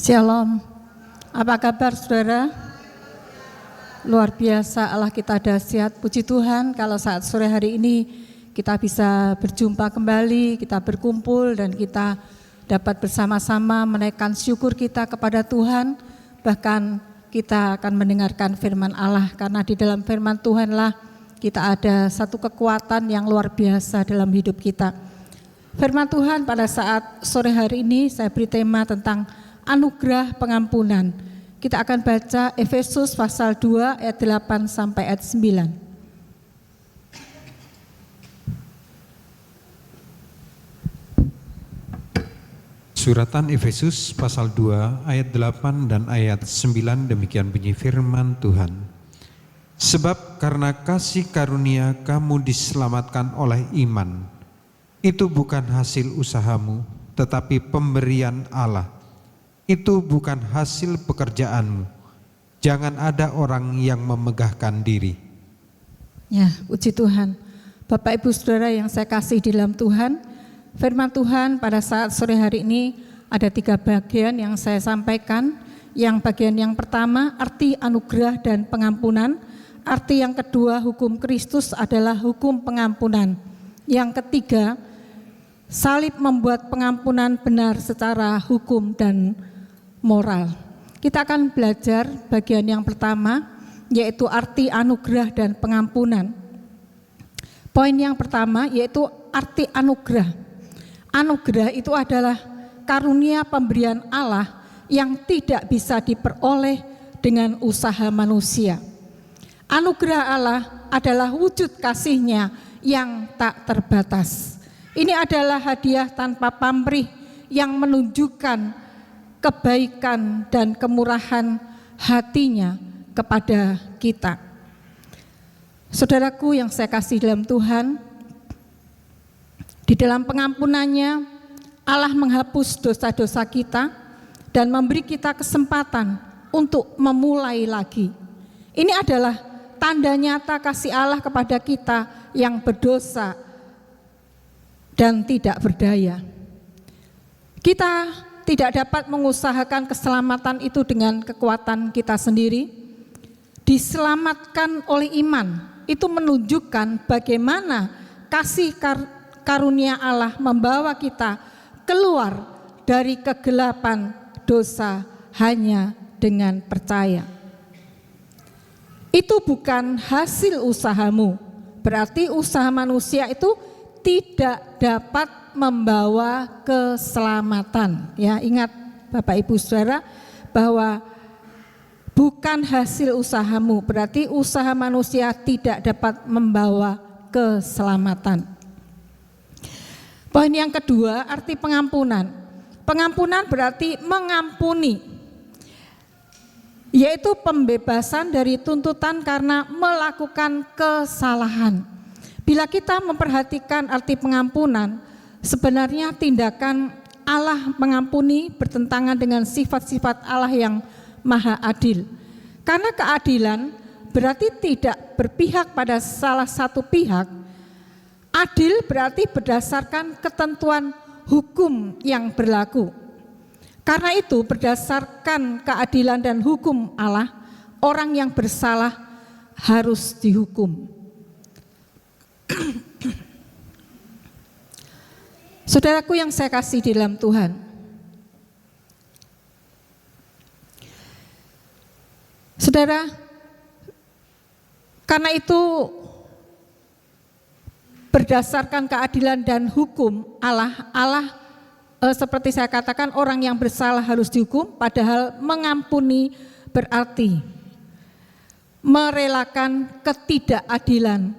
Shalom, apa kabar saudara? Luar biasa, Allah kita dahsyat. Puji Tuhan kalau saat sore hari ini kita bisa berjumpa kembali, kita berkumpul dan kita dapat bersama-sama menaikkan syukur kita kepada Tuhan. Bahkan kita akan mendengarkan firman Allah, karena di dalam firman Tuhanlah kita ada satu kekuatan yang luar biasa dalam hidup kita. Firman Tuhan pada saat sore hari ini saya beri tema tentang anugerah pengampunan. Kita akan baca Efesus pasal 2 ayat 8 sampai ayat 9. Suratan Efesus pasal 2 ayat 8 dan ayat 9, demikian bunyi firman Tuhan. Sebab karena kasih karunia kamu diselamatkan oleh iman. Itu bukan hasil usahamu, tetapi pemberian Allah. Itu bukan hasil pekerjaanmu. Jangan ada orang yang memegahkan diri. Ya, puji Tuhan. Bapak Ibu Saudara yang saya kasih di dalam Tuhan, firman Tuhan pada saat sore hari ini ada 3 bagian yang saya sampaikan. Yang bagian yang pertama arti anugerah dan pengampunan. Arti yang kedua hukum Kristus adalah hukum pengampunan. Yang ketiga salib membuat pengampunan benar secara hukum dan moral. Kita akan belajar bagian yang pertama, yaitu arti anugerah dan pengampunan. Poin yang pertama yaitu arti anugerah. Anugerah itu adalah karunia pemberian Allah yang tidak bisa diperoleh dengan usaha manusia. Anugerah Allah adalah wujud kasih-Nya yang tak terbatas. Ini adalah hadiah tanpa pamrih yang menunjukkan kebaikan dan kemurahan hati-Nya kepada kita. Saudaraku yang saya kasih dalam Tuhan, di dalam pengampunannya Allah menghapus dosa-dosa kita dan memberi kita kesempatan untuk memulai lagi. Ini adalah tanda nyata kasih Allah kepada kita yang berdosa dan tidak berdaya. Kita tidak dapat mengusahakan keselamatan itu dengan kekuatan kita sendiri. Diselamatkan oleh iman, itu menunjukkan bagaimana kasih karunia Allah membawa kita keluar dari kegelapan dosa hanya dengan percaya. Itu bukan hasil usahamu, berarti usaha manusia itu tidak dapat membawa keselamatan. Ya, ingat Bapak Ibu Saudara bahwa bukan hasil usahamu, berarti usaha manusia tidak dapat membawa keselamatan. Poin yang kedua, arti pengampunan. Pengampunan berarti mengampuni, yaitu pembebasan dari tuntutan karena melakukan kesalahan. Bila kita memperhatikan arti pengampunan, sebenarnya tindakan Allah mengampuni bertentangan dengan sifat-sifat Allah yang maha adil. Karena keadilan berarti tidak berpihak pada salah satu pihak. Adil berarti berdasarkan ketentuan hukum yang berlaku. Karena itu berdasarkan keadilan dan hukum Allah, orang yang bersalah harus dihukum. Saudaraku yang saya kasih di dalam Tuhan, saudara, karena itu berdasarkan keadilan dan hukum Allah seperti saya katakan orang yang bersalah harus dihukum, padahal mengampuni berarti merelakan ketidakadilan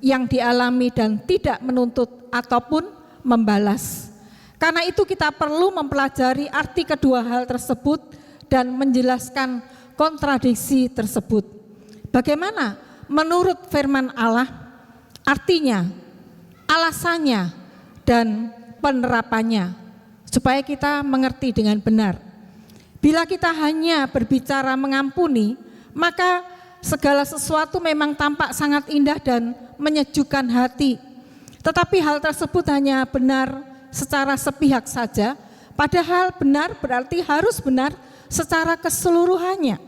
yang dialami dan tidak menuntut ataupun membalas. Karena itu kita perlu mempelajari arti kedua hal tersebut dan menjelaskan kontradiksi tersebut. Bagaimana menurut firman Allah artinya, alasannya dan penerapannya supaya kita mengerti dengan benar. Bila kita hanya berbicara mengampuni, maka segala sesuatu memang tampak sangat indah dan menyejukkan hati. Tetapi hal tersebut hanya benar secara sepihak saja, padahal benar berarti harus benar secara keseluruhannya.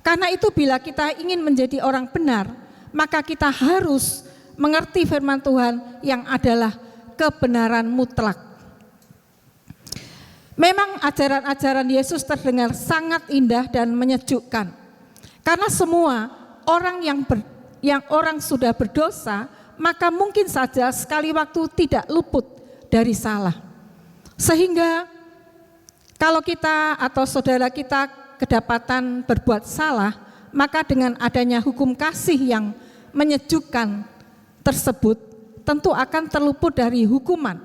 Karena itu bila kita ingin menjadi orang benar, maka kita harus mengerti firman Tuhan yang adalah kebenaran mutlak. Memang ajaran-ajaran Yesus terdengar sangat indah dan menyejukkan. Karena semua orang yang orang sudah berdosa, maka mungkin saja sekali waktu tidak luput dari salah. Sehingga kalau kita atau saudara kita kedapatan berbuat salah, maka dengan adanya hukum kasih yang menyejukkan tersebut tentu akan terluput dari hukuman.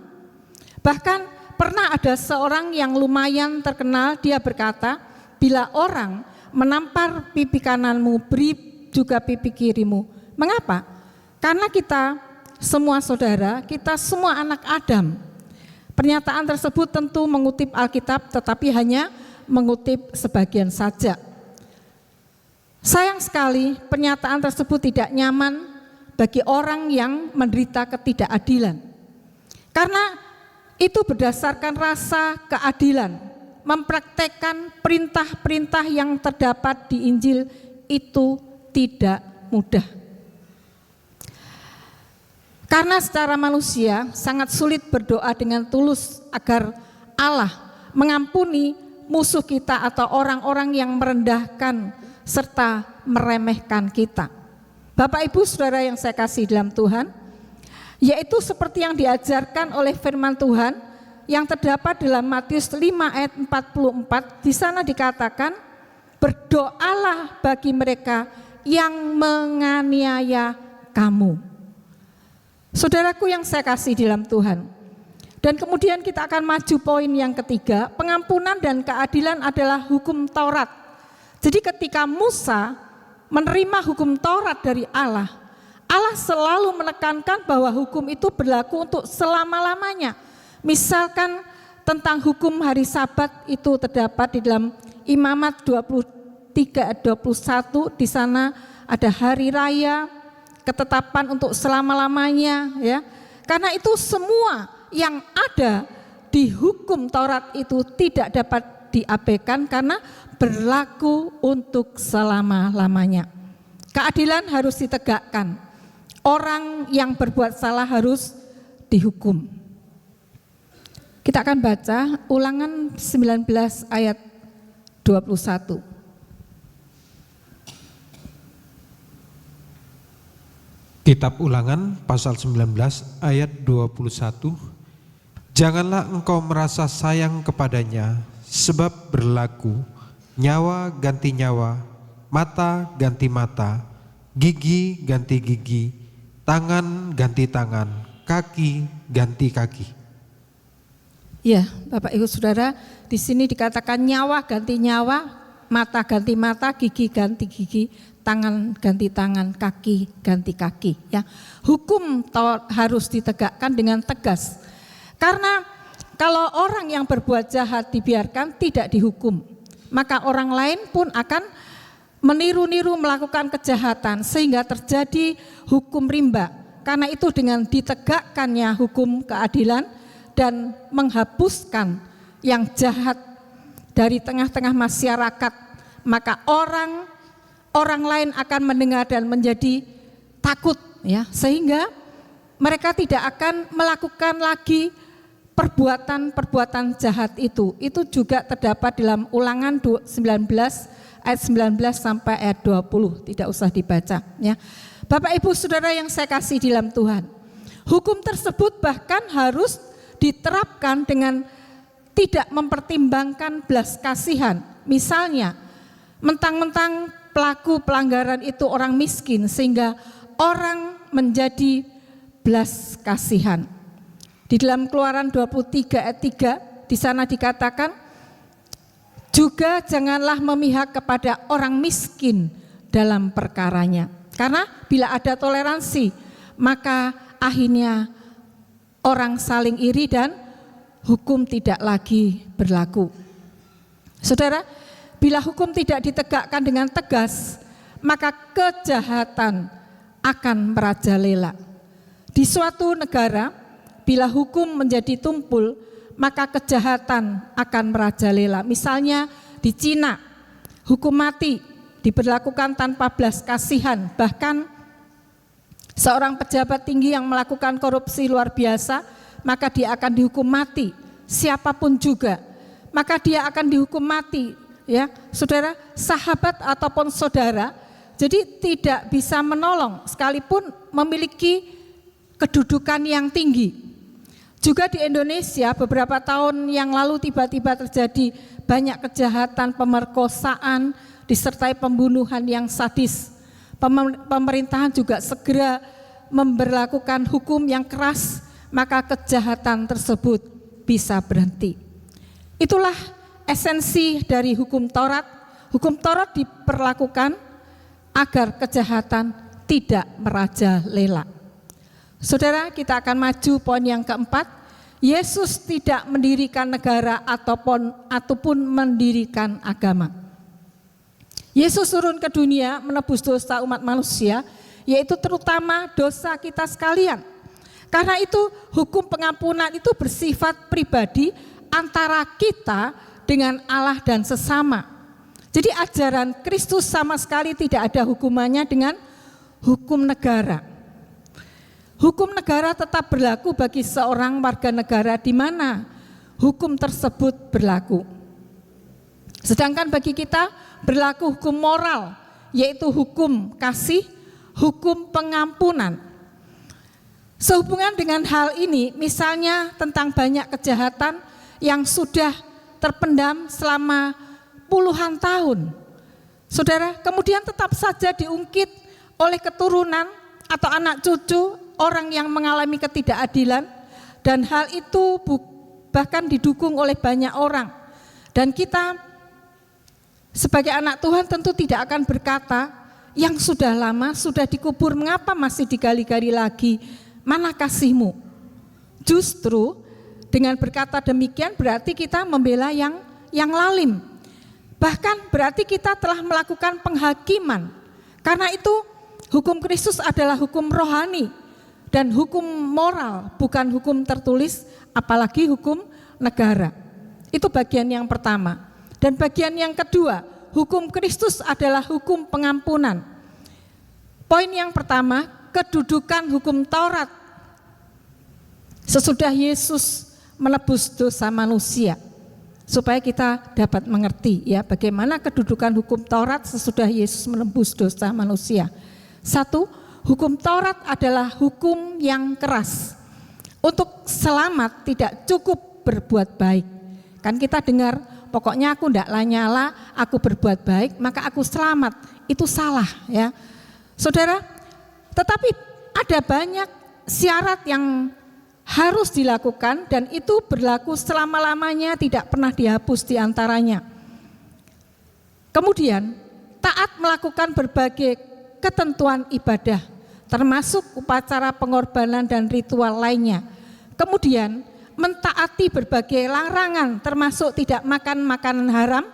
Bahkan pernah ada seorang yang lumayan terkenal, dia berkata, bila orang menampar pipi kananmu, beri juga pipi kirimu. Mengapa? Karena kita semua saudara, kita semua anak Adam. Pernyataan tersebut tentu mengutip Alkitab, tetapi hanya mengutip sebagian saja. Sayang sekali pernyataan tersebut tidak nyaman bagi orang yang menderita ketidakadilan. Karena itu berdasarkan rasa keadilan, mempraktekkan perintah-perintah yang terdapat di Injil itu tidak mudah. Karena secara manusia sangat sulit berdoa dengan tulus agar Allah mengampuni musuh kita atau orang-orang yang merendahkan serta meremehkan kita. Bapak Ibu Saudara yang saya kasih dalam Tuhan, yaitu seperti yang diajarkan oleh firman Tuhan yang terdapat dalam Matius 5 ayat 44, di sana dikatakan, berdoalah bagi mereka yang menganiaya kamu. Saudaraku yang saya kasih dalam Tuhan. Dan kemudian kita akan maju poin yang ketiga, pengampunan dan keadilan adalah hukum Taurat. Jadi ketika Musa menerima hukum Taurat dari Allah, Allah selalu menekankan bahwa hukum itu berlaku untuk selama-lamanya. Misalkan tentang hukum hari Sabat itu terdapat di dalam Imamat 23 ayat 21, di sana ada hari raya, ketetapan untuk selama-lamanya, ya. Karena itu semua yang ada di hukum Taurat itu tidak dapat diabaikan karena berlaku untuk selama-lamanya. Keadilan harus ditegakkan. Orang yang berbuat salah harus dihukum. Kita akan baca Ulangan 19 ayat 21. Kitab Ulangan pasal 19 ayat 21. Janganlah engkau merasa sayang kepadanya, sebab berlaku nyawa ganti nyawa, mata ganti mata, gigi ganti gigi, tangan ganti tangan, kaki ganti kaki. Ya, Bapak Ibu Saudara, di sini dikatakan nyawa ganti nyawa, mata ganti mata, gigi ganti gigi, tangan ganti tangan, kaki ganti kaki. Ya, hukum harus ditegakkan dengan tegas. Karena kalau orang yang berbuat jahat dibiarkan tidak dihukum, maka orang lain pun akan meniru-niru melakukan kejahatan sehingga terjadi hukum rimba. Karena itu dengan ditegakkannya hukum keadilan dan menghapuskan yang jahat dari tengah-tengah masyarakat, maka orang lain akan mendengar dan menjadi takut, ya, sehingga mereka tidak akan melakukan lagi perbuatan-perbuatan jahat itu. Itu juga terdapat dalam Ulangan 19 ayat 19 sampai ayat 20, tidak usah dibaca, ya. Bapak Ibu Saudara yang saya kasih di dalam Tuhan, hukum tersebut bahkan harus diterapkan dengan tidak mempertimbangkan belas kasihan. Misalnya, mentang-mentang pelaku pelanggaran itu orang miskin sehingga orang menjadi belas kasihan. Di dalam Keluaran 23 ayat 3, di sana dikatakan, juga janganlah memihak kepada orang miskin dalam perkaranya. Karena bila ada toleransi, maka akhirnya orang saling iri dan hukum tidak lagi berlaku. Saudara, bila hukum tidak ditegakkan dengan tegas, maka kejahatan akan merajalela. Di suatu negara, bila hukum menjadi tumpul, maka kejahatan akan merajalela. Misalnya di Cina, hukum mati diberlakukan tanpa belas kasihan. Bahkan seorang pejabat tinggi yang melakukan korupsi luar biasa, maka dia akan dihukum mati. Siapapun juga, maka dia akan dihukum mati. Ya, saudara, sahabat ataupun saudara, jadi tidak bisa menolong sekalipun memiliki kedudukan yang tinggi. Juga di Indonesia beberapa tahun yang lalu tiba-tiba terjadi banyak kejahatan, pemerkosaan, disertai pembunuhan yang sadis. Pemerintahan juga segera memberlakukan hukum yang keras, maka kejahatan tersebut bisa berhenti. Itulah esensi dari hukum Taurat. Hukum Taurat diperlakukan agar kejahatan tidak merajalela. Saudara, kita akan maju poin yang keempat. Yesus tidak mendirikan negara ataupun mendirikan agama. Yesus turun ke dunia menebus dosa umat manusia, yaitu terutama dosa kita sekalian. Karena itu hukum pengampunan itu bersifat pribadi antara kita dengan Allah dan sesama. Jadi ajaran Kristus sama sekali tidak ada hubungannya dengan hukum negara. Hukum negara tetap berlaku bagi seorang warga negara di mana hukum tersebut berlaku. Sedangkan bagi kita berlaku hukum moral, yaitu hukum kasih, hukum pengampunan. Sehubungan dengan hal ini, misalnya tentang banyak kejahatan yang sudah terpendam selama puluhan tahun. Saudara, kemudian tetap saja diungkit oleh keturunan atau anak cucu orang yang mengalami ketidakadilan, dan hal itu bahkan didukung oleh banyak orang. Dan kita sebagai anak Tuhan tentu tidak akan berkata, yang sudah lama sudah dikubur, mengapa masih digali-gali lagi, mana kasihmu? Justru dengan berkata demikian berarti kita membela yang lalim. Bahkan berarti kita telah melakukan penghakiman. Karena itu hukum Kristus adalah hukum rohani dan hukum moral, bukan hukum tertulis, apalagi hukum negara. Itu bagian yang pertama. Dan bagian yang kedua, hukum Kristus adalah hukum pengampunan. Poin yang pertama, kedudukan hukum Taurat sesudah Yesus menebus dosa manusia. Supaya kita dapat mengerti ya bagaimana kedudukan hukum Taurat sesudah Yesus menebus dosa manusia. Satu, hukum Taurat adalah hukum yang keras. Untuk selamat tidak cukup berbuat baik. Kan kita dengar, pokoknya aku tidak lanyala, aku berbuat baik, maka aku selamat. Itu salah ya. Saudara, tetapi ada banyak syarat yang harus dilakukan dan itu berlaku selama-lamanya, tidak pernah dihapus di antaranya. Kemudian, taat melakukan berbagai ketentuan ibadah, termasuk upacara pengorbanan dan ritual lainnya. Kemudian mentaati berbagai larangan, termasuk tidak makan makanan haram,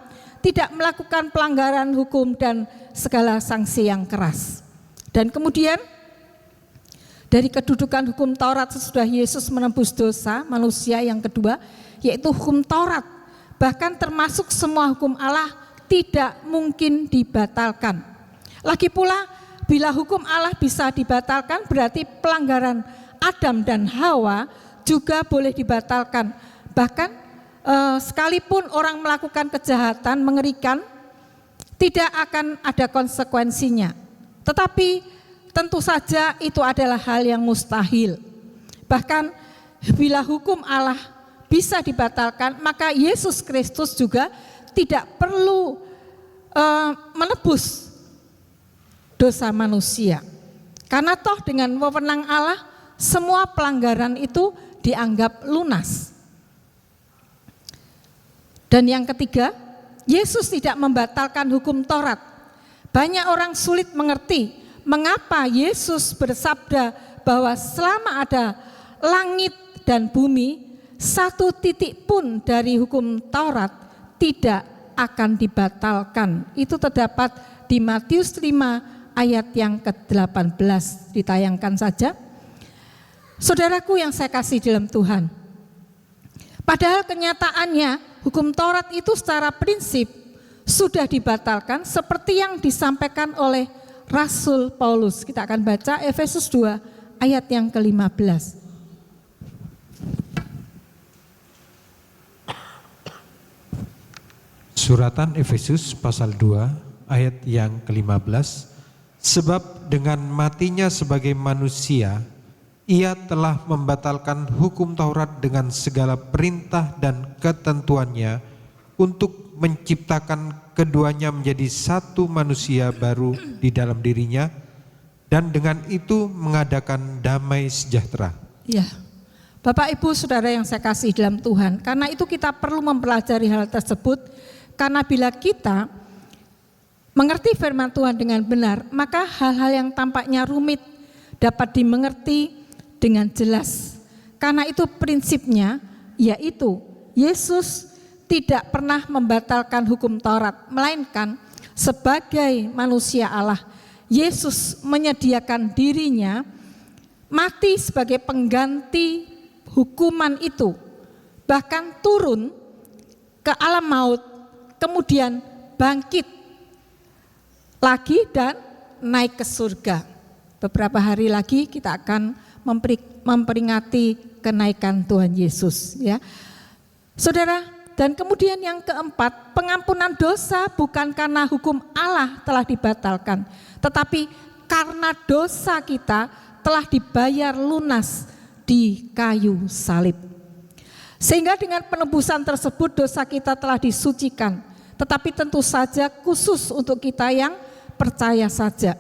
tidak melakukan pelanggaran hukum dan segala sanksi yang keras. Dan kemudian dari kedudukan hukum Taurat sesudah Yesus menebus dosa manusia yang kedua, yaitu hukum Taurat, bahkan termasuk semua hukum Allah tidak mungkin dibatalkan. Lagi pula bila hukum Allah bisa dibatalkan, berarti pelanggaran Adam dan Hawa juga boleh dibatalkan. Bahkan sekalipun orang melakukan kejahatan mengerikan, tidak akan ada konsekuensinya. Tetapi tentu saja itu adalah hal yang mustahil. Bahkan bila hukum Allah bisa dibatalkan, maka Yesus Kristus juga tidak perlu menebus dosa manusia. Karena toh dengan wewenang Allah, semua pelanggaran itu dianggap lunas. Dan yang ketiga, Yesus tidak membatalkan hukum Taurat. Banyak orang sulit mengerti mengapa Yesus bersabda bahwa selama ada langit dan bumi, satu titik pun dari hukum Taurat tidak akan dibatalkan. Itu terdapat di Matius 5 ayat yang ke-18, ditayangkan saja. Saudaraku yang saya kasih dalam Tuhan, padahal kenyataannya hukum Taurat itu secara prinsip sudah dibatalkan seperti yang disampaikan oleh Rasul Paulus. Kita akan baca Efesus 2 ayat yang ke-15. Suratan Efesus pasal 2 ayat yang ke-15. Sebab dengan matinya sebagai manusia, ia telah membatalkan hukum Taurat dengan segala perintah dan ketentuannya untuk menciptakan keduanya menjadi satu manusia baru di dalam dirinya, dan dengan itu mengadakan damai sejahtera. Ya, Bapak Ibu Saudara yang saya kasih dalam Tuhan, karena itu kita perlu mempelajari hal tersebut, karena bila kita mengerti firman Tuhan dengan benar, maka hal-hal yang tampaknya rumit dapat dimengerti dengan jelas. Karena itu prinsipnya, yaitu Yesus tidak pernah membatalkan hukum Taurat, melainkan sebagai manusia Allah, Yesus menyediakan dirinya mati sebagai pengganti hukuman itu, bahkan turun ke alam maut, kemudian bangkit lagi dan naik ke surga. Beberapa hari lagi kita akan memperingati kenaikan Tuhan Yesus, ya. Saudara, dan kemudian yang keempat, pengampunan dosa bukan karena hukum Allah telah dibatalkan, tetapi karena dosa kita telah dibayar lunas di kayu salib. Sehingga dengan penebusan tersebut dosa kita telah disucikan, tetapi tentu saja khusus untuk kita yang percaya saja.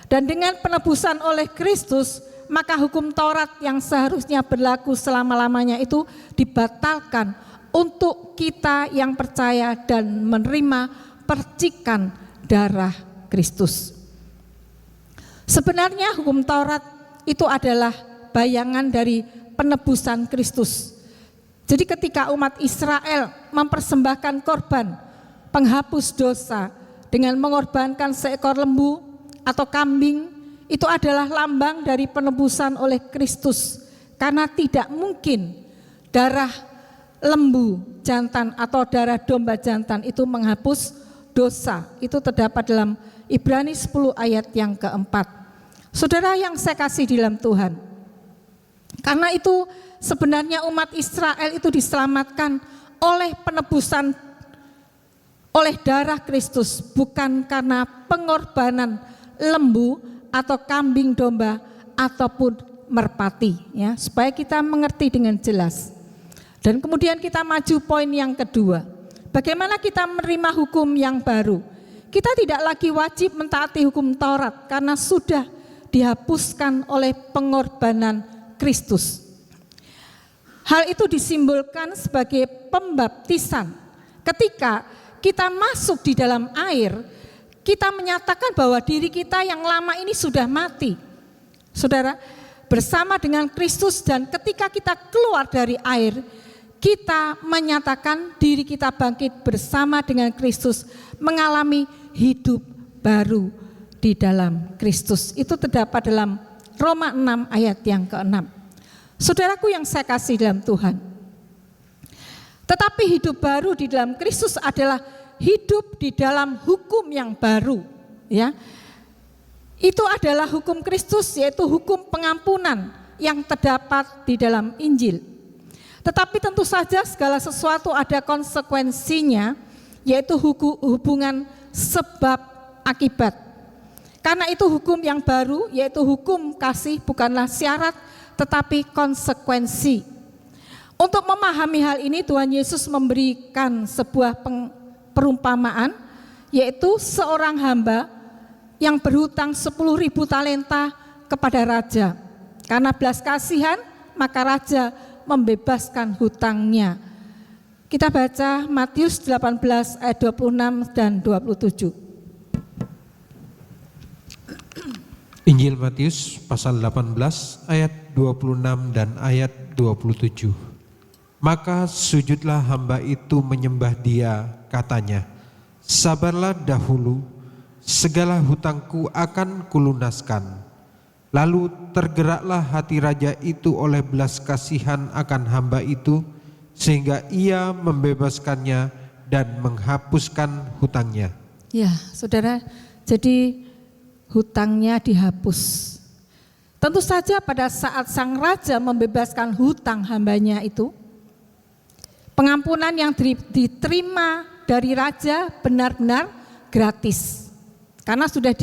Dan dengan penebusan oleh Kristus, maka hukum Taurat yang seharusnya berlaku selama-lamanya itu dibatalkan untuk kita yang percaya dan menerima percikan darah Kristus. Sebenarnya hukum Taurat itu adalah bayangan dari penebusan Kristus. Jadi ketika umat Israel mempersembahkan korban penghapus dosa dengan mengorbankan seekor lembu atau kambing, itu adalah lambang dari penebusan oleh Kristus. Karena tidak mungkin darah lembu jantan atau darah domba jantan itu menghapus dosa. Itu terdapat dalam Ibrani 10 ayat yang keempat. Saudara yang saya kasih di dalam Tuhan, karena itu sebenarnya umat Israel itu diselamatkan oleh penebusan oleh darah Kristus, bukan karena pengorbanan lembu atau kambing domba ataupun merpati, ya, supaya kita mengerti dengan jelas. Dan kemudian kita maju poin yang kedua, bagaimana kita menerima hukum yang baru. Kita tidak lagi wajib mentaati hukum Taurat karena sudah dihapuskan oleh pengorbanan Kristus. Hal itu disimbolkan sebagai pembaptisan. Ketika kita masuk di dalam air, kita menyatakan bahwa diri kita yang lama ini sudah mati. Saudara, bersama dengan Kristus, dan ketika kita keluar dari air, kita menyatakan diri kita bangkit bersama dengan Kristus, mengalami hidup baru di dalam Kristus. Itu terdapat dalam Roma 6 ayat yang ke-6. Saudaraku yang saya kasih dalam Tuhan, tetapi hidup baru di dalam Kristus adalah hidup di dalam hukum yang baru, ya. Itu adalah hukum Kristus, yaitu hukum pengampunan yang terdapat di dalam Injil. Tetapi tentu saja segala sesuatu ada konsekuensinya, yaitu hubungan sebab akibat. Karena itu hukum yang baru, yaitu hukum kasih, bukanlah syarat tetapi konsekuensi. Untuk memahami hal ini, Tuhan Yesus memberikan sebuah perumpamaan, yaitu seorang hamba yang berhutang 10.000 talenta kepada raja. Karena belas kasihan, maka raja membebaskan hutangnya. Kita baca Matius 18 ayat 26 dan 27. Injil Matius pasal 18 ayat 26 dan ayat 27. Maka sujudlah hamba itu menyembah dia, katanya, sabarlah dahulu, segala hutangku akan kulunaskan. Lalu tergeraklah hati raja itu oleh belas kasihan akan hamba itu, sehingga ia membebaskannya dan menghapuskan hutangnya. Ya, saudara, jadi hutangnya dihapus. Tentu saja pada saat sang raja membebaskan hutang hambanya itu, pengampunan yang diterima dari raja benar-benar gratis. Karena sudah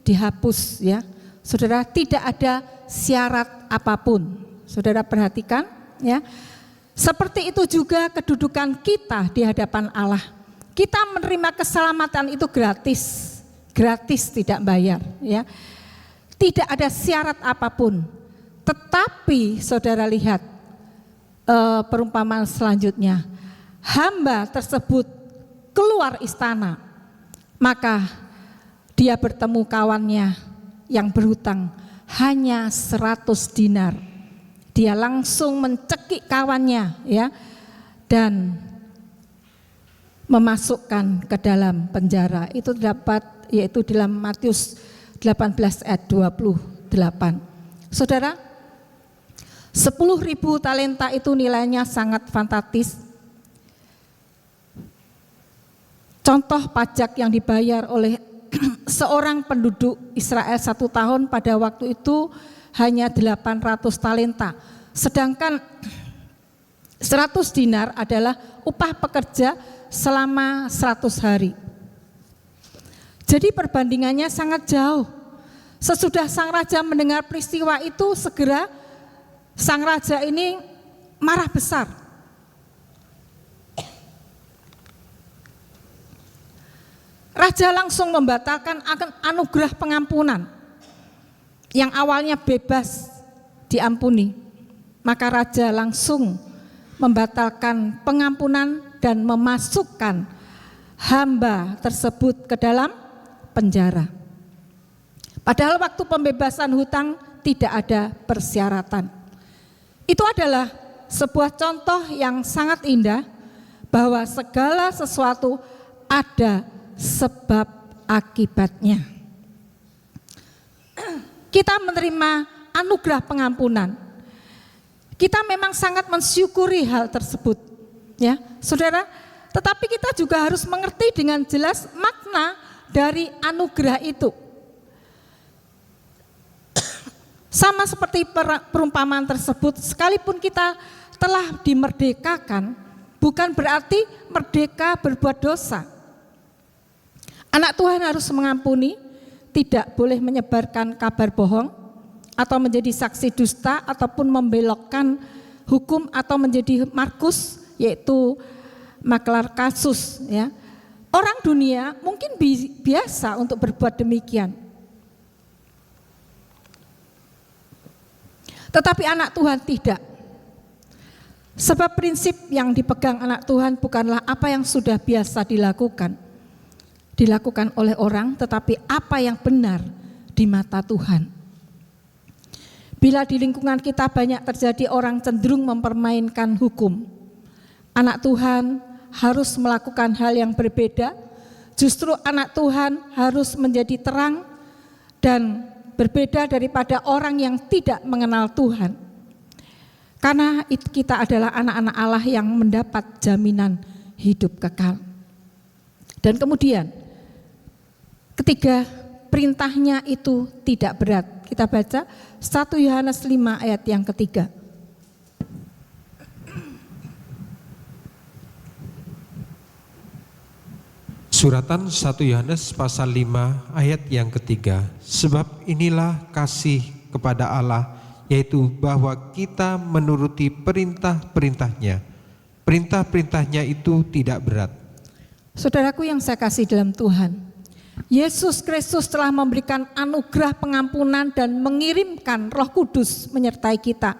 dihapus ya. Saudara, tidak ada syarat apapun. Saudara perhatikan ya. Seperti itu juga kedudukan kita di hadapan Allah. Kita menerima keselamatan itu gratis. Gratis, tidak bayar ya. Tidak ada syarat apapun. Tetapi saudara lihat perumpamaan selanjutnya. Hamba tersebut keluar istana, maka dia bertemu kawannya yang berhutang hanya 100 dinar. Dia langsung mencekik kawannya ya, dan memasukkan ke dalam penjara. Itu dapat yaitu dalam Matius 18 ayat 28. Saudara, 10.000 talenta itu nilainya sangat fantastis. Contoh pajak yang dibayar oleh seorang penduduk Israel 1 tahun pada waktu itu hanya 800 talenta. Sedangkan 100 dinar adalah upah pekerja selama 100 hari. Jadi perbandingannya sangat jauh. Sesudah sang raja mendengar peristiwa itu, segera sang raja ini marah besar. Raja langsung membatalkan anugerah pengampunan yang awalnya bebas diampuni. Maka raja langsung membatalkan pengampunan dan memasukkan hamba tersebut ke dalam penjara. Padahal waktu pembebasan hutang tidak ada persyaratan. Itu adalah sebuah contoh yang sangat indah bahwa segala sesuatu ada sebab akibatnya. Kita menerima anugerah pengampunan. Kita memang sangat mensyukuri hal tersebut, ya, saudara. Tetapi kita juga harus mengerti dengan jelas makna dari anugerah itu. Sama seperti perumpamaan tersebut, sekalipun kita telah dimerdekakan, bukan berarti merdeka berbuat dosa. Anak Tuhan harus mengampuni, tidak boleh menyebarkan kabar bohong, atau menjadi saksi dusta, ataupun membelokkan hukum, atau menjadi Markus, yaitu maklar kasus. Ya. Orang dunia mungkin biasa untuk berbuat demikian. Tetapi anak Tuhan tidak. Sebab prinsip yang dipegang anak Tuhan bukanlah apa yang sudah biasa dilakukan oleh orang, tetapi apa yang benar di mata Tuhan. Bila di lingkungan kita banyak terjadi orang cenderung mempermainkan hukum, anak Tuhan harus melakukan hal yang berbeda. Justru anak Tuhan harus menjadi terang dan berbeda daripada orang yang tidak mengenal Tuhan. Karena kita adalah anak-anak Allah yang mendapat jaminan hidup kekal. Dan kemudian ketiga, perintahnya itu tidak berat. Kita baca 1 Yohanes 5 ayat yang ketiga. Suratan 1 Yohanes pasal 5 ayat yang ketiga. Sebab inilah kasih kepada Allah, yaitu bahwa kita menuruti perintah-perintahnya. Perintah-perintahnya itu tidak berat. Saudaraku yang saya kasih dalam Tuhan, Yesus Kristus telah memberikan anugerah pengampunan dan mengirimkan Roh Kudus menyertai kita.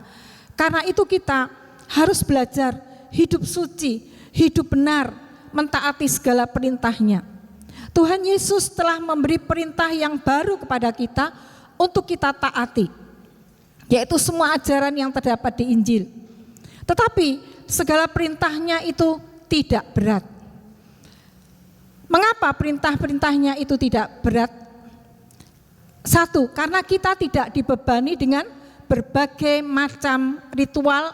Karena itu kita harus belajar hidup suci, hidup benar, mentaati segala perintahnya. Tuhan Yesus telah memberi perintah yang baru kepada kita untuk kita taati, yaitu semua ajaran yang terdapat di Injil. Tetapi segala perintahnya itu tidak berat. Mengapa perintah-perintahnya itu tidak berat? Satu, karena kita tidak dibebani dengan berbagai macam ritual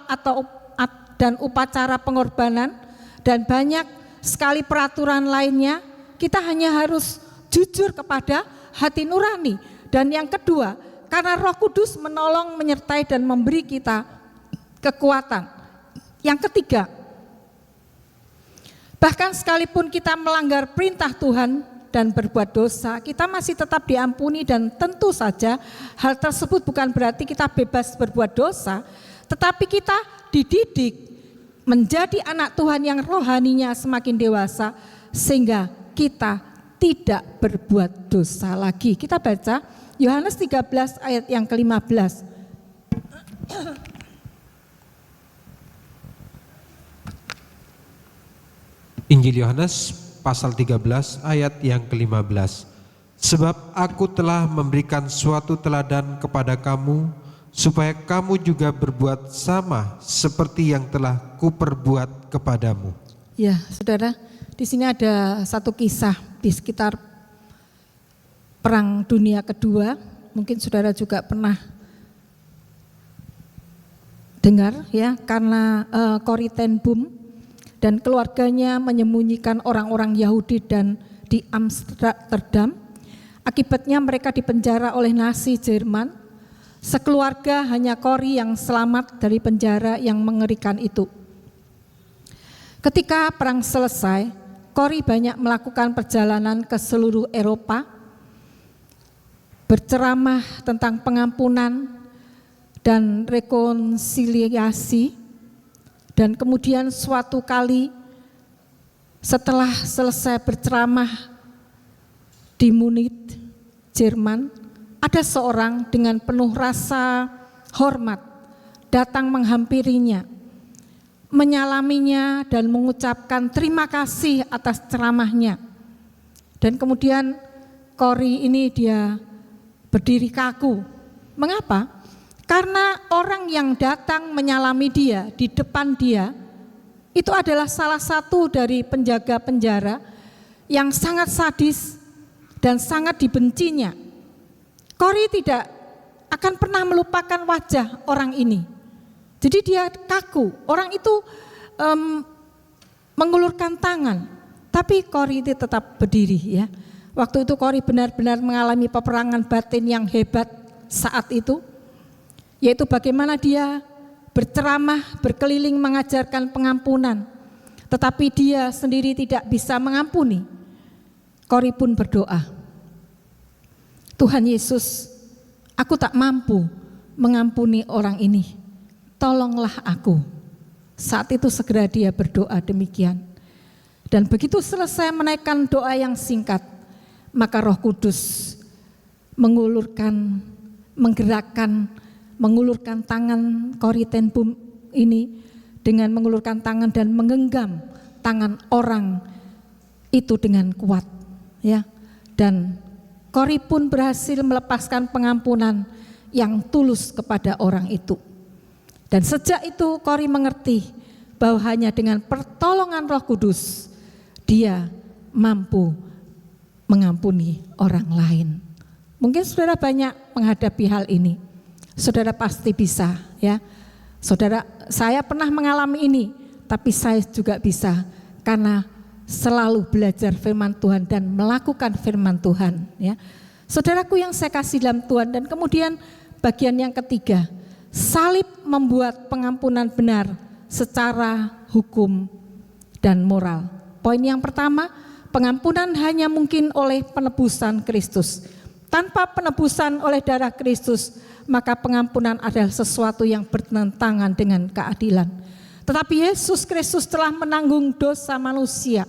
dan upacara pengorbanan dan banyak sekali peraturan lainnya, kita hanya harus jujur kepada hati nurani. Dan yang kedua, karena Roh Kudus menolong, menyertai dan memberi kita kekuatan. Yang ketiga, bahkan sekalipun kita melanggar perintah Tuhan dan berbuat dosa, kita masih tetap diampuni, dan tentu saja hal tersebut bukan berarti kita bebas berbuat dosa, tetapi kita dididik menjadi anak Tuhan yang rohaninya semakin dewasa sehingga kita tidak berbuat dosa lagi. Kita baca Yohanes 13 ayat yang ke-15. Injil Yohanes pasal 13 ayat yang ke-15. Sebab aku telah memberikan suatu teladan kepada kamu, supaya kamu juga berbuat sama seperti yang telah kuperbuat kepadamu. Ya, saudara, di sini ada satu kisah di sekitar Perang Dunia Kedua. Mungkin saudara juga pernah dengar ya, karena Corrie ten Boom dan keluarganya menyembunyikan orang-orang Yahudi dan di Amsterdam. Akibatnya mereka dipenjara oleh Nazi Jerman. Sekeluarga hanya Corrie yang selamat dari penjara yang mengerikan itu. Ketika perang selesai, Corrie banyak melakukan perjalanan ke seluruh Eropa, berceramah tentang pengampunan dan rekonsiliasi. Dan kemudian suatu kali setelah selesai berceramah di Munich, Jerman, ada seorang dengan penuh rasa hormat datang menghampirinya, menyalaminya dan mengucapkan terima kasih atas ceramahnya. Dan kemudian Corrie ini dia berdiri kaku. Mengapa? Karena orang yang datang menyalami dia di depan dia itu adalah salah satu dari penjaga penjara yang sangat sadis dan sangat dibencinya. Corrie tidak akan pernah melupakan wajah orang ini. Jadi dia kaku. Orang itu mengulurkan tangan, tapi Corrie itu tetap berdiri ya. Waktu itu Corrie benar-benar mengalami peperangan batin yang hebat saat itu, yaitu bagaimana dia berceramah, berkeliling mengajarkan pengampunan, tetapi dia sendiri tidak bisa mengampuni. Corrie pun berdoa, Tuhan Yesus, aku tak mampu mengampuni orang ini, tolonglah aku. Saat itu segera dia berdoa demikian. Dan begitu selesai menaikkan doa yang singkat, maka Roh Kudus mengulurkan tangan Corrie ten Boom ini dengan mengulurkan tangan dan menggenggam tangan orang itu dengan kuat, ya. Dan Corrie pun berhasil melepaskan pengampunan yang tulus kepada orang itu. Dan sejak itu Corrie mengerti bahwa hanya dengan pertolongan Roh Kudus dia mampu mengampuni orang lain. Mungkin saudara banyak menghadapi hal ini. Saudara pasti bisa, ya. Saudara, saya pernah mengalami ini, tapi saya juga bisa karena selalu belajar firman Tuhan dan melakukan firman Tuhan, ya. Saudaraku yang saya kasih dalam Tuhan, dan kemudian bagian yang ketiga, salib membuat pengampunan benar secara hukum dan moral. Poin yang pertama, pengampunan hanya mungkin oleh penebusan Kristus. Tanpa penebusan oleh darah Kristus, maka pengampunan adalah sesuatu yang bertentangan dengan keadilan. Tetapi Yesus Kristus telah menanggung dosa manusia.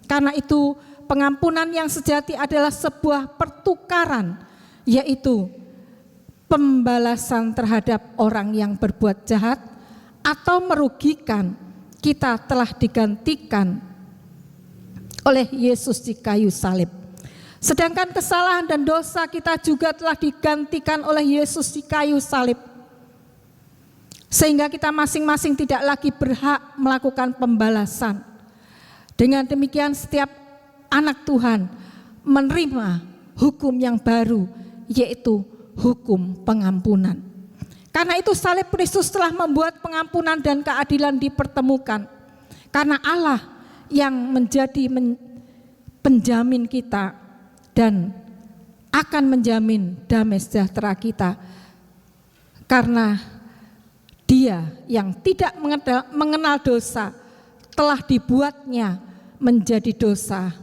Karena itu pengampunan yang sejati adalah sebuah pertukaran, yaitu pembalasan terhadap orang yang berbuat jahat atau merugikan, kita telah digantikan oleh Yesus di kayu salib. Sedangkan kesalahan dan dosa kita juga telah digantikan oleh Yesus di kayu salib. Sehingga kita masing-masing tidak lagi berhak melakukan pembalasan. Dengan demikian setiap anak Tuhan menerima hukum yang baru, yaitu hukum pengampunan. Karena itu salib Kristus telah membuat pengampunan dan keadilan dipertemukan. Karena Allah yang menjadi penjamin kita dan akan menjamin damai sejahtera kita, karena Dia yang tidak mengenal dosa telah dibuatnya menjadi dosa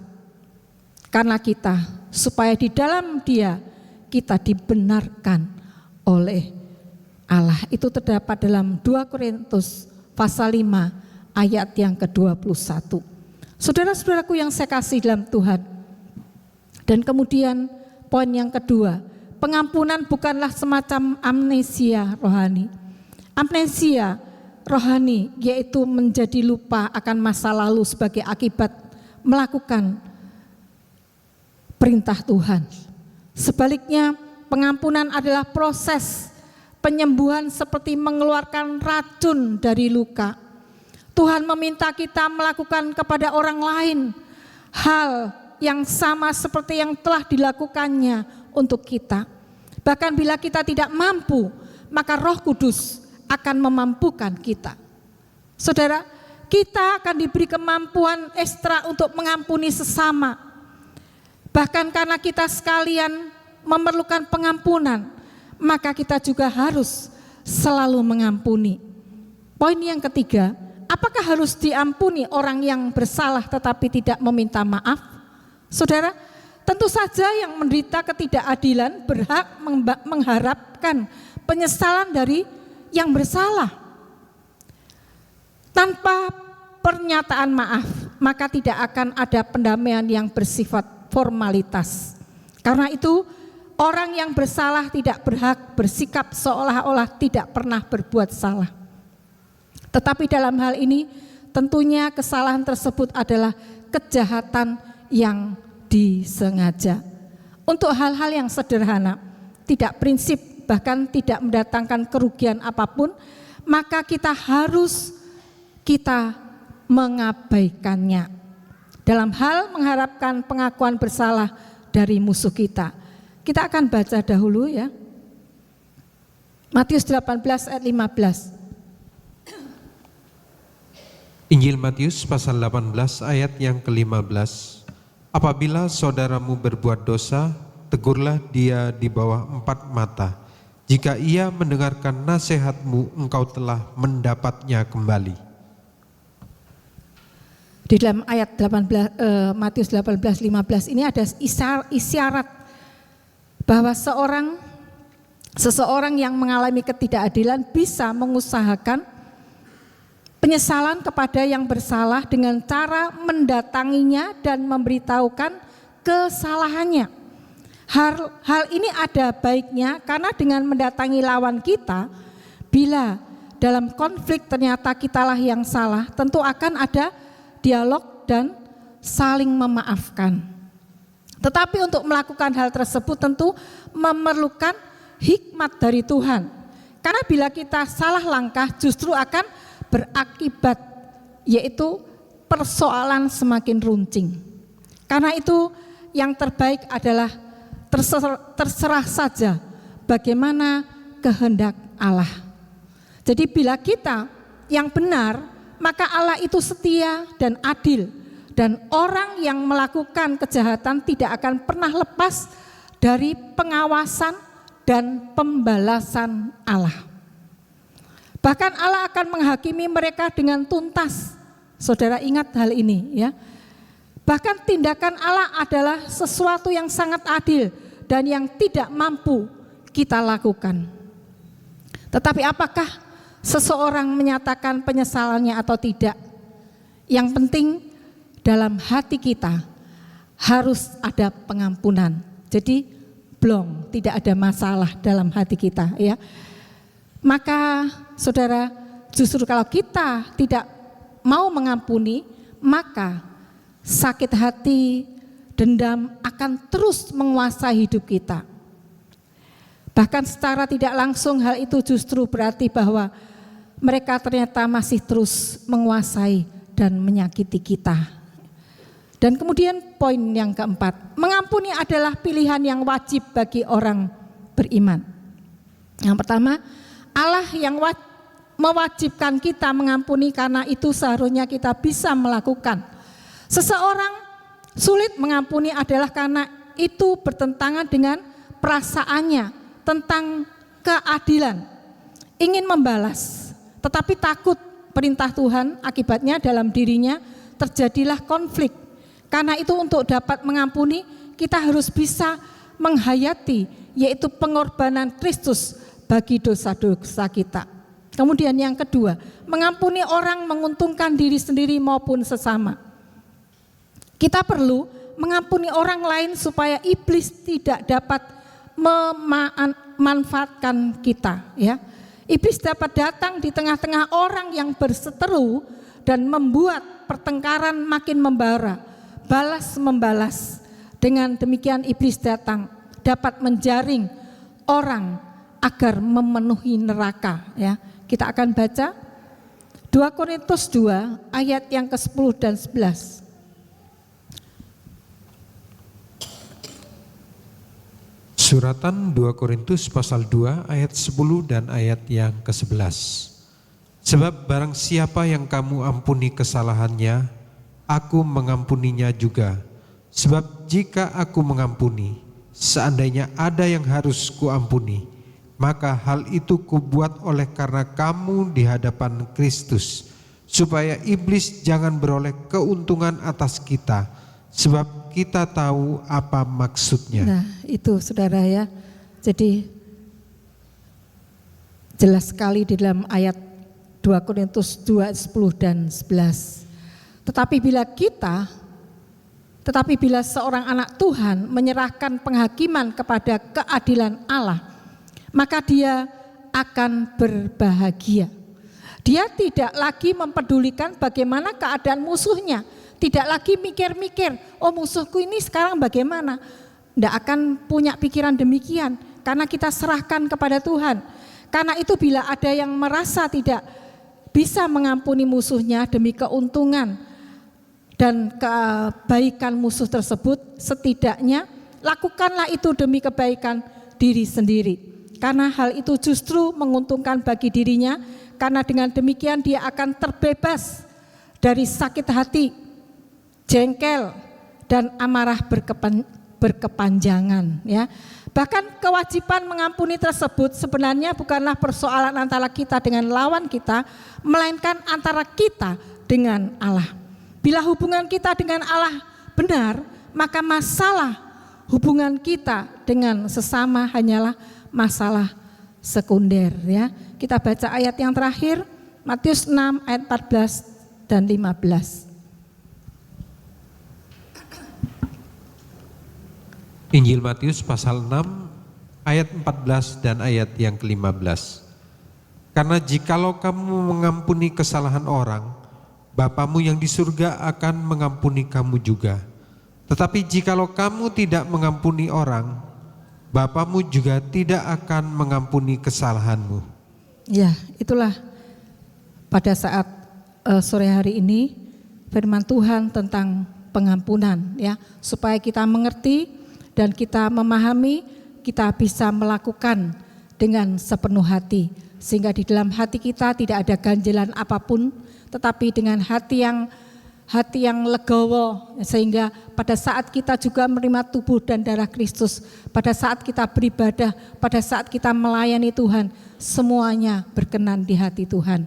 karena kita, supaya di dalam Dia kita dibenarkan oleh Allah. Itu terdapat dalam 2 Korintus pasal 5 ayat yang ke-21. Saudara-saudaraku yang saya kasih dalam Tuhan. Dan kemudian poin yang kedua, pengampunan bukanlah semacam amnesia rohani. Amnesia rohani yaitu menjadi lupa akan masa lalu sebagai akibat melakukan perintah Tuhan. Sebaliknya, pengampunan adalah proses penyembuhan seperti mengeluarkan racun dari luka. Tuhan meminta kita melakukan kepada orang lain hal yang sama seperti yang telah dilakukannya untuk kita. Bahkan bila kita tidak mampu, maka Roh Kudus akan memampukan kita. Saudara, kita akan diberi kemampuan ekstra untuk mengampuni sesama. Bahkan karena kita sekalian memerlukan pengampunan, maka kita juga harus selalu mengampuni. Poin yang ketiga, apakah harus diampuni orang yang bersalah tetapi tidak meminta maaf? Saudara, tentu saja yang menderita ketidakadilan berhak mengharapkan penyesalan dari yang bersalah. Tanpa pernyataan maaf, maka tidak akan ada pendamaian yang bersifat formalitas. Karena itu, orang yang bersalah tidak berhak bersikap seolah-olah tidak pernah berbuat salah. Tetapi dalam hal ini, tentunya kesalahan tersebut adalah kejahatan yang disengaja. Untuk hal-hal yang sederhana, tidak prinsip, bahkan tidak mendatangkan kerugian apapun, maka kita mengabaikannya. Dalam hal mengharapkan pengakuan bersalah dari musuh kita. Kita akan baca dahulu ya. Matius 18 ayat 15. Injil Matius pasal 18 ayat yang ke-15. Apabila saudaramu berbuat dosa, tegurlah dia di bawah 4 mata. Jika ia mendengarkan nasihatmu, engkau telah mendapatnya kembali. Di dalam ayat 18, Matius 18:15 ini ada isyarat bahwa seseorang yang mengalami ketidakadilan bisa mengusahakan penyesalan kepada yang bersalah dengan cara mendatanginya dan memberitahukan kesalahannya. Hal ini ada baiknya karena dengan mendatangi lawan kita, bila dalam konflik ternyata kitalah yang salah, tentu akan ada dialog dan saling memaafkan. Tetapi untuk melakukan hal tersebut tentu memerlukan hikmat dari Tuhan. Karena bila kita salah langkah justru akan berakibat, yaitu persoalan semakin runcing. Karena itu yang terbaik adalah terserah saja bagaimana kehendak Allah. Jadi bila kita yang benar, maka Allah itu setia dan adil, dan orang yang melakukan kejahatan tidak akan pernah lepas dari pengawasan dan pembalasan Allah. Bahkan Allah akan menghakimi mereka dengan tuntas. Saudara ingat hal ini ya. Bahkan tindakan Allah adalah sesuatu yang sangat adil dan yang tidak mampu kita lakukan. Tetapi apakah seseorang menyatakan penyesalannya atau tidak? Yang penting dalam hati kita harus ada pengampunan. Jadi blong, tidak ada masalah dalam hati kita ya. Maka saudara, justru kalau kita tidak mau mengampuni, maka sakit hati, dendam akan terus menguasai hidup kita. Bahkan secara tidak langsung hal itu justru berarti bahwa mereka ternyata masih terus menguasai dan menyakiti kita. Dan kemudian poin yang keempat, mengampuni adalah pilihan yang wajib bagi orang beriman. Yang pertama, Allah yang mewajibkan kita mengampuni, karena itu seharusnya kita bisa melakukan Seseorang sulit mengampuni adalah karena itu bertentangan dengan perasaannya tentang keadilan, ingin membalas, tetapi takut perintah Tuhan, akibatnya dalam dirinya terjadilah konflik. Karena itu untuk dapat mengampuni, kita harus bisa menghayati, yaitu pengorbanan Kristus bagi dosa-dosa kita. Kemudian yang kedua, mengampuni orang menguntungkan diri sendiri maupun sesama. Kita perlu mengampuni orang lain supaya iblis tidak dapat memanfaatkan kita, ya. Iblis dapat datang di tengah-tengah orang yang berseteru dan membuat pertengkaran makin membara, balas membalas. Dengan demikian iblis datang dapat menjaring orang agar memenuhi neraka, ya. Kita akan baca 2 Korintus 2 ayat yang ke-10 dan 11. Suratan 2 Korintus pasal 2 ayat 10 dan ayat yang ke-11. Sebab barang siapa yang kamu ampuni kesalahannya, aku mengampuninya juga. Sebab jika aku mengampuni, seandainya ada yang harus kuampuni, maka hal itu kubuat oleh karena kamu di hadapan Kristus, supaya iblis jangan beroleh keuntungan atas kita, sebab kita tahu apa maksudnya. Nah, itu saudara ya. Jadi jelas sekali di dalam ayat 2 Korintus 2 10 dan 11. Tetapi bila seorang anak Tuhan menyerahkan penghakiman kepada keadilan Allah, maka dia akan berbahagia. Dia tidak lagi mempedulikan bagaimana keadaan musuhnya. Tidak lagi mikir-mikir, oh musuhku ini sekarang bagaimana. Tidak akan punya pikiran demikian, karena kita serahkan kepada Tuhan. Karena itu bila ada yang merasa tidak bisa mengampuni musuhnya demi keuntungan dan kebaikan musuh tersebut, setidaknya lakukanlah itu demi kebaikan diri sendiri. Karena hal itu justru menguntungkan bagi dirinya, karena dengan demikian dia akan terbebas dari sakit hati, jengkel, dan amarah berkepanjangan, ya. Bahkan kewajiban mengampuni tersebut sebenarnya bukanlah persoalan antara kita dengan lawan kita, melainkan antara kita dengan Allah. Bila hubungan kita dengan Allah benar, maka masalah hubungan kita dengan sesama hanyalah masalah sekunder, ya. Kita baca ayat yang terakhir, Matius 6 ayat 14 dan 15. Injil Matius pasal 6 ayat 14 dan ayat yang ke-15. Karena jikalau kamu mengampuni kesalahan orang, Bapamu yang di surga akan mengampuni kamu juga. Tetapi jikalau kamu tidak mengampuni orang, Bapamu juga tidak akan mengampuni kesalahanmu. Ya, itulah pada saat sore hari ini firman Tuhan tentang pengampunan, ya, supaya kita mengerti dan kita memahami, kita bisa melakukan dengan sepenuh hati. Sehingga di dalam hati kita tidak ada ganjelan apapun, tetapi dengan hati yang legowo, sehingga pada saat kita juga menerima tubuh dan darah Kristus, pada saat kita beribadah, pada saat kita melayani Tuhan, semuanya berkenan di hati Tuhan.